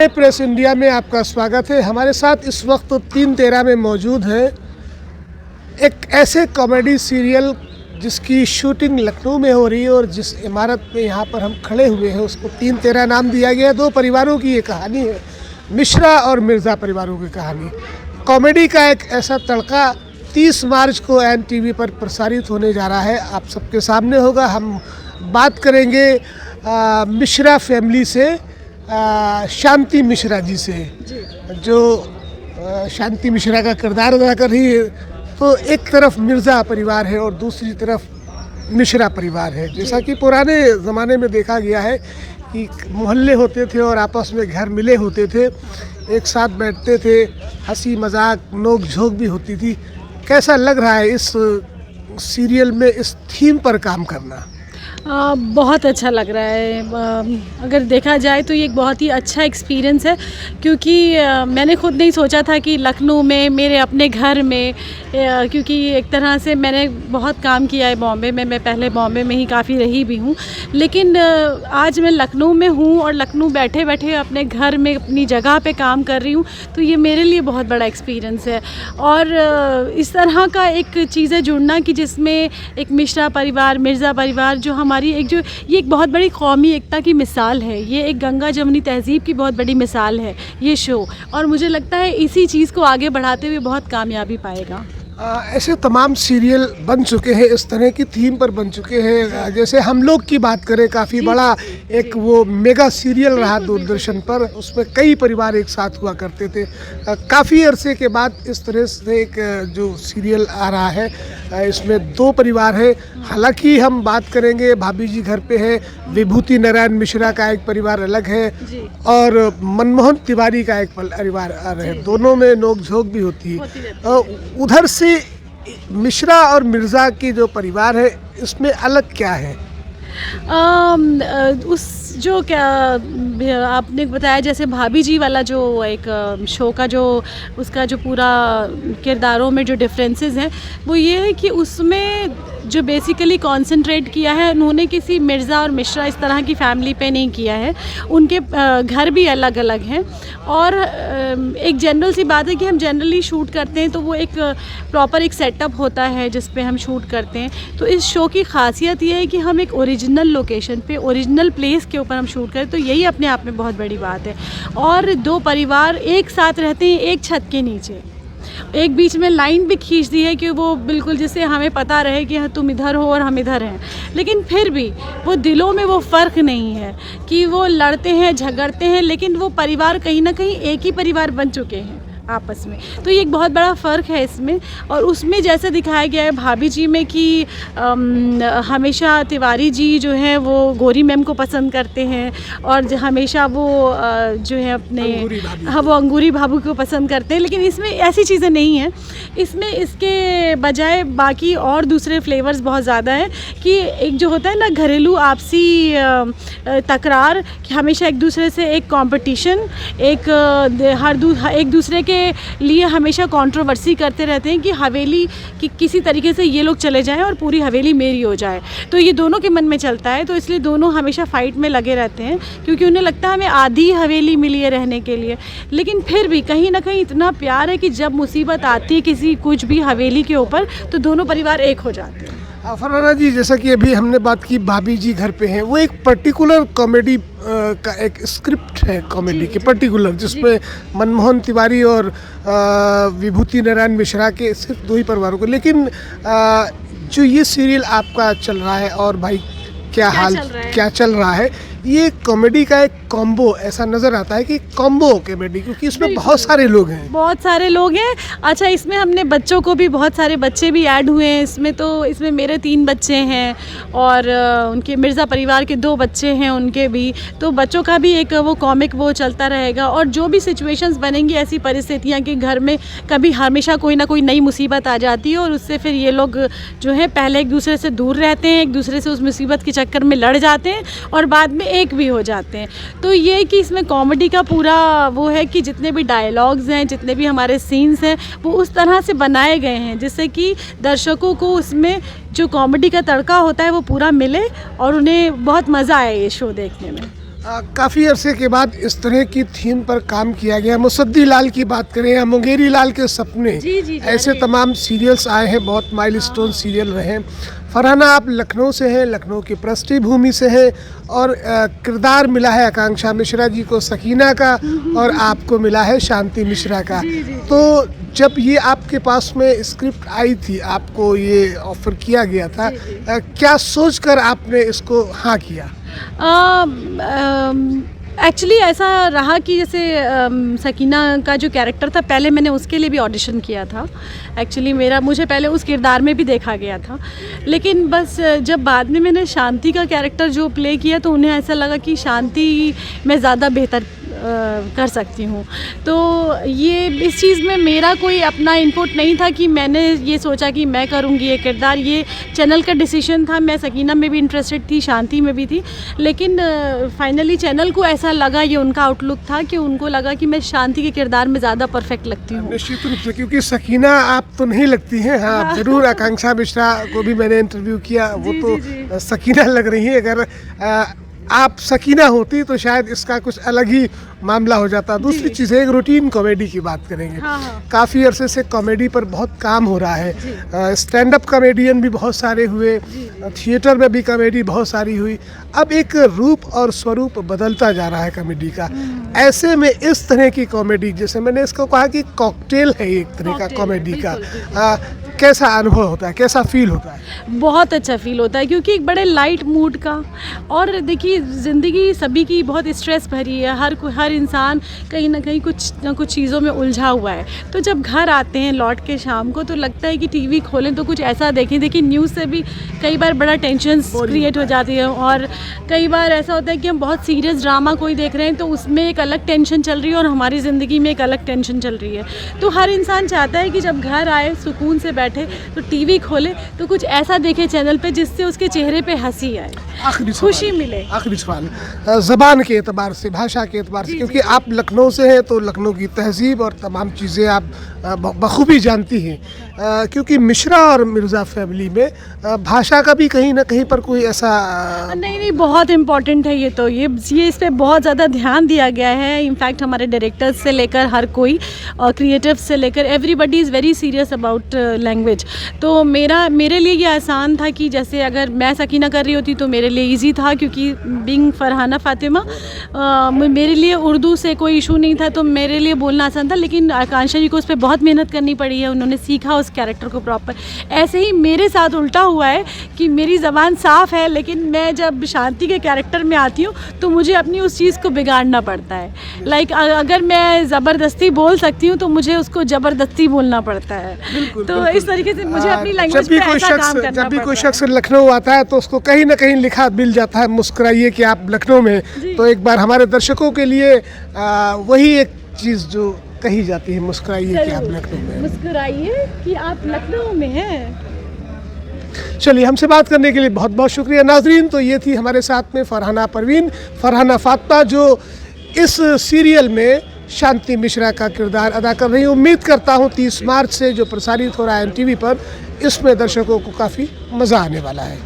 Press India में आपका स्वागत है। हमारे साथ इस वक्त 3/13 में मौजूद है एक ऐसे कॉमेडी सीरियल जिसकी शूटिंग लखनऊ में हो रही है और जिस इमारत में यहाँ पर हम खड़े हुए हैं उसको 3/13 नाम दिया गया है। दो परिवारों की ये कहानी है, मिश्रा और मिर्ज़ा परिवारों की कहानी। कॉमेडी का एक ऐसा तड़का 30 मार्च को NTV पर प्रसारित होने जा रहा है, आप सबके सामने होगा। हम बात करेंगे मिश्रा फैमिली से, शांति मिश्रा जी से, जो शांति मिश्रा का किरदार अदा कर रही है। तो एक तरफ मिर्ज़ा परिवार है और दूसरी तरफ मिश्रा परिवार है। जैसा कि पुराने ज़माने में देखा गया है कि मोहल्ले होते थे और आपस में घर मिले होते थे, एक साथ बैठते थे, हंसी मजाक नोक झोंक भी होती थी। कैसा लग रहा है इस सीरियल में इस थीम पर काम करना? बहुत अच्छा लग रहा है। अगर देखा जाए तो ये एक बहुत ही अच्छा एक्सपीरियंस है, क्योंकि मैंने खुद नहीं सोचा था कि लखनऊ में मेरे अपने घर में, क्योंकि एक तरह से मैंने बहुत काम किया है बॉम्बे में, मैं पहले बॉम्बे में ही काफ़ी रही भी हूँ, लेकिन आज मैं लखनऊ में हूँ और लखनऊ बैठे बैठे अपने घर में अपनी जगह पे काम कर रही हूँ। तो ये मेरे लिए बहुत बड़ा एक्सपीरियंस है और इस तरह का एक चीज़ें जुड़ना कि जिसमें एक मिश्रा परिवार, मिर्ज़ा परिवार, जो हमारी एक जो ये एक बहुत बड़ी कौमी एकता की मिसाल है, ये एक गंगा जमुनी तहज़ीब की बहुत बड़ी मिसाल है ये शो, और मुझे लगता है इसी चीज़ को आगे बढ़ाते हुए बहुत कामयाबी पाएगा। ऐसे तमाम सीरियल बन चुके हैं, इस तरह की थीम पर बन चुके हैं। जैसे हम लोग की बात करें, काफ़ी बड़ा एक वो मेगा सीरियल रहा दूरदर्शन पर, उसमें कई परिवार एक साथ हुआ करते थे। काफ़ी अरसे के बाद इस तरह से एक जो सीरियल आ रहा है, इसमें दो परिवार है। हालांकि हम बात करेंगे भाभी जी घर पे है, विभूति नारायण मिश्रा का एक परिवार अलग है और मनमोहन तिवारी का एक परिवार है, दोनों में नोक-झोंक भी होती है। उधर से मिश्रा और मिर्ज़ा की जो परिवार है, इसमें अलग क्या है? उस जो क्या आपने बताया, जैसे भाभी जी वाला जो एक शो का जो उसका जो पूरा किरदारों में जो डिफरेंसेस हैं, वो ये है कि उसमें जो बेसिकली कंसंट्रेट किया है उन्होंने किसी मिर्ज़ा और मिश्रा इस तरह की फैमिली पे नहीं किया है। उनके घर भी अलग अलग हैं और एक जनरल सी बात है कि हम जनरली शूट करते हैं तो वो एक प्रॉपर एक सेटअप होता है जिस पे हम शूट करते हैं। तो इस शो की खासियत ये है कि हम एक ओरिजिनल लोकेशन पे, ओरिजिनल प्लेस के ऊपर हम शूट करें, तो यही अपने आप में बहुत बड़ी बात है। और दो परिवार एक साथ रहते हैं एक छत के नीचे, एक बीच में लाइन भी खींच दी है कि वो बिल्कुल जिससे हमें पता रहे कि हाँ तुम इधर हो और हम इधर हैं, लेकिन फिर भी वो दिलों में वो फ़र्क नहीं है कि वो लड़ते हैं झगड़ते हैं, लेकिन वो परिवार कहीं ना कहीं एक ही परिवार बन चुके हैं आपस में। तो ये एक बहुत बड़ा फ़र्क है इसमें। और उसमें जैसे दिखाया गया है भाभी जी में कि हमेशा तिवारी जी जो हैं वो गौरी मैम को पसंद करते हैं और हमेशा वो जो है अपने वो अंगूरी भाभी को पसंद करते हैं, लेकिन इसमें ऐसी चीज़ें नहीं हैं। इसमें इसके बजाय बाकी और दूसरे फ्लेवर्स बहुत ज़्यादा हैं कि एक जो होता है ना घरेलू आपसी तकरार, कि हमेशा एक दूसरे से एक कंपटीशन, एक दूसरे के लिए हमेशा कंट्रोवर्सी करते रहते हैं कि हवेली कि किसी तरीके से ये लोग चले जाएं और पूरी हवेली मेरी हो जाए। तो ये दोनों के मन में चलता है, तो इसलिए दोनों हमेशा फ़ाइट में लगे रहते हैं, क्योंकि उन्हें लगता है हमें आधी हवेली मिली है रहने के लिए। लेकिन फिर भी कहीं ना कहीं इतना प्यार है कि जब मुसीबत आती है किसी कुछ भी हवेली के ऊपर, तो दोनों परिवार एक हो जाते हैं। फरहाना जी, जैसा कि अभी हमने बात की भाभी जी घर पे हैं, वो एक पर्टिकुलर कॉमेडी का एक स्क्रिप्ट है कॉमेडी की पर्टिकुलर, जिसमें मनमोहन तिवारी और विभूति नारायण मिश्रा के सिर्फ दो ही परिवारों को, लेकिन जो ये सीरियल आपका चल रहा है और भाई क्या चल रहा है, ये कॉमेडी का एक कॉम्बो ऐसा नज़र आता है कि कॉम्बो कॉमेडी, क्योंकि इसमें बहुत सारे लोग हैं। अच्छा, इसमें हमने बच्चों को भी, बहुत सारे बच्चे भी ऐड हुए हैं इसमें। तो इसमें मेरे 3 बच्चे हैं और उनके मिर्ज़ा परिवार के 2 बच्चे हैं उनके भी, तो बच्चों का भी एक वो कॉमिक वो चलता रहेगा। और जो भी सिचुएशंस बनेंगी, ऐसी परिस्थितियाँ कि घर में कभी हमेशा कोई ना कोई नई मुसीबत आ जाती है और उससे फिर ये लोग जो है पहले एक दूसरे से दूर रहते हैं, एक दूसरे से उस मुसीबत के चक्कर में लड़ जाते हैं और बाद में एक भी हो जाते हैं। तो ये कि इसमें कॉमेडी का पूरा वो है कि जितने भी डायलॉग्स हैं, जितने भी हमारे सीन्स हैं, वो उस तरह से बनाए गए हैं जिससे कि दर्शकों को उसमें जो कॉमेडी का तड़का होता है वो पूरा मिले और उन्हें बहुत मज़ा आए ये शो देखने में। काफ़ी अरसे के बाद इस तरह की थीम पर काम किया गया। मुसद्दी लाल की बात करें या मुंगेरी लाल के सपने, जी, ऐसे अरे। तमाम सीरियल्स आए हैं, बहुत माइलस्टोन सीरियल रहे हैं। फरहाना, आप लखनऊ से हैं, लखनऊ की पृष्ठभूमि से हैं और किरदार मिला है आकांक्षा मिश्रा जी को सकीना का और आपको मिला है शांति मिश्रा का। तो जब ये आपके पास में स्क्रिप्ट आई थी, आपको ये ऑफर किया गया था, क्या सोचकर आपने इसको हाँ किया? एक्चुअली ऐसा रहा कि जैसे सकीना का जो कैरेक्टर था, पहले मैंने उसके लिए भी ऑडिशन किया था। एक्चुअली मुझे पहले उस किरदार में भी देखा गया था, लेकिन बस जब बाद में मैंने शांति का कैरेक्टर जो प्ले किया तो उन्हें ऐसा लगा कि शांति मैं ज़्यादा बेहतर कर सकती हूँ। तो ये इस चीज़ में मेरा कोई अपना इनपुट नहीं था कि मैंने ये सोचा कि मैं करूँगी ये किरदार। ये चैनल का डिसीजन था। मैं सकीना में भी इंटरेस्टेड थी, शांति में भी थी, लेकिन फाइनली चैनल को ऐसा लगा, ये उनका आउटलुक था कि उनको लगा कि मैं शांति के किरदार में ज़्यादा परफेक्ट लगती हूँ। निश्चित रूप से, क्योंकि सकीना आप तो नहीं लगती हैं। हाँ, ज़रूर आकांक्षा मिश्रा को भी मैंने इंटरव्यू किया, वो तो सकीना लग रही है। अगर आप सकीना होती तो शायद इसका कुछ अलग ही मामला हो जाता। दूसरी चीज़ है, एक रूटीन कॉमेडी की बात करेंगे। काफ़ी अरसे से कॉमेडी पर बहुत काम हो रहा है। स्टैंड अप कॉमेडियन भी बहुत सारे हुए, थिएटर में भी कॉमेडी बहुत सारी हुई। अब एक रूप और स्वरूप बदलता जा रहा है कॉमेडी का। ऐसे में इस तरह की कॉमेडी, जैसे मैंने इसको कहा कि कॉकटेल है एक तरह का कॉमेडी का, कैसा अनुभव होता है, कैसा फील होता है? बहुत अच्छा फील होता है, क्योंकि एक बड़े लाइट मूड का, और देखिए ज़िंदगी सभी की बहुत स्ट्रेस भरी है। हर इंसान कहीं ना कहीं कुछ ना कुछ चीज़ों में उलझा हुआ है। तो जब घर आते हैं लौट के शाम को, तो लगता है कि टीवी खोलें तो कुछ ऐसा देखें। देखिए न्यूज़ से भी कई बार बड़ा टेंशन क्रिएट हो जाती है, और कई बार ऐसा होता है कि हम बहुत सीरियस ड्रामा कोई देख रहे हैं तो उसमें एक अलग टेंशन चल रही है और हमारी ज़िंदगी में एक अलग टेंशन चल रही है। तो हर इंसान चाहता है कि जब घर आए सुकून से बैठे तो टीवी खोले तो कुछ ऐसा देखे चैनल पे जिससे उसके चेहरे पे हंसी आए, खुशी मिले। आखिरी सवाल, ज़बान के एतबार से, भाषा के एतबार से, क्योंकि आप लखनऊ से हैं तो लखनऊ की तहजीब और तमाम चीज़ें आप बखूबी जानती हैं, क्योंकि मिश्रा और मिर्ज़ा फैमिली में भाषा का भी कहीं ना कहीं पर कोई ऐसा नहीं, बहुत इम्पॉर्टेंट है ये। तो ये इस पर बहुत ज़्यादा ध्यान दिया गया है। इनफैक्ट हमारे डायरेक्टर्स से लेकर हर कोई, और क्रिएटिव्स से लेकर, everybody is very serious about language. तो मेरे लिए ये आसान था कि जैसे अगर मैं सकीना कर रही होती तो मेरे लिए ईजी था, क्योंकि बिंग फरहाना फातिमा मेरे लिए उर्दू से कोई इशू नहीं था, तो मेरे लिए बोलना आसान था। लेकिन आकांक्षा जी को उस पर बहुत मेहनत करनी पड़ी है, उन्होंने सीखा उस कैरेक्टर को प्रॉपर। ऐसे ही मेरे साथ उल्टा हुआ है कि मेरी ज़बान साफ़ है, लेकिन मैं जब शांति के कैरेक्टर में आती हूँ तो मुझे अपनी उस चीज़ को बिगाड़ना पड़ता है। लाइक अगर मैं ज़बरदस्ती बोल सकती हूँ तो मुझे उसको ज़बरदस्ती बोलना पड़ता है। तो इस तरीके से मुझे अपनी लैंग्वेज पे ऐसा काम करना जब भी कोई शख्स लखनऊ आता है तो उसको कहीं ना कहीं लिखा मिल जाता है, मुस्कुराइए कि आप लखनऊ में। तो एक बार हमारे दर्शकों के लिए वही एक चीज़ जो कही जाती है, मुस्कुराइए कि आप लखनऊ में, मुस्कुराइए कि आप लखनऊ में हैं। चलिए, हमसे बात करने के लिए बहुत बहुत शुक्रिया नाजरीन। तो ये थी हमारे साथ में फरहाना परवीन, फरहाना फातिमा, जो इस सीरियल में शांति मिश्रा का किरदार अदा कर रही हूँ। उम्मीद करता हूँ 30 मार्च से जो प्रसारित हो रहा है NTV पर, इसमें दर्शकों को काफ़ी मज़ा आने वाला है।